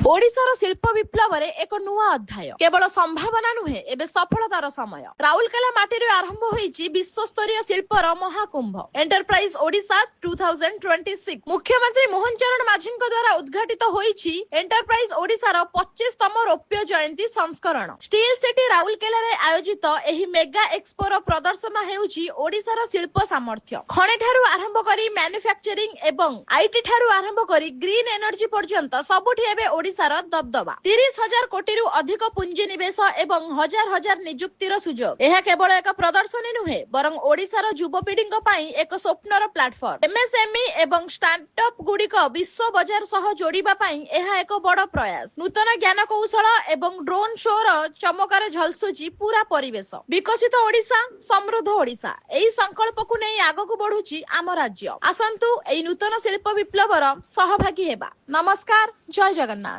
ओडिशार शिल्प विप्लव एक नुआ अध्याय केवल संभावना नुहे एबे सफलतार समय राउरकेला माटी आरंभ होईची विश्वस्तरीय शिल्पर महाकुंभ एंटरप्राइज ओडिशा 2026 मुख्यमंत्री मोहन चरण माझी द्वारा उद्घाटित होईची एंटरप्राइज ओडिशार 25तम रौप्य जयंती संस्करण स्टील सिटी राउरकेला रे आयोजित एही मेगा एक्सपोर प्रदर्शन हेउची ओडिशार शिल्प सामर्थ्य खणे ठारू आरंभ करी मैन्युफैक्चरिंग एवं आईटी ठारू आरंभ करी ग्रीन एनर्जी पर्यंत सबुठी एबे ओडिशार दबदबा 30,000 कोटी अधिक पुंजी निवेश एवं हजार हजार निजुक्तिर सुजोग यह केवल एक प्रदर्शनी नुहे बरं ओडिशार युवपीढ़ी एक स्वप्नर प्लाटफर्म एमएसएमई एवं स्टार्टअप गुड़िक विश्व बजार सह जोड़िबा पई यह एक बड़ प्रयास नूतन ज्ञान कौशल एवं ड्रोन शोर चमकार झलसुची पूरा परिवेश विकसित ओडिशा समृद्ध ओडिशा एही संकल्प को नहीं आगक बढ़ुची आम राज्य आसंतु एही नूतन शिल्प विप्लवर सहभागी हेबा। नमस्कार, जय जगन्नाथ।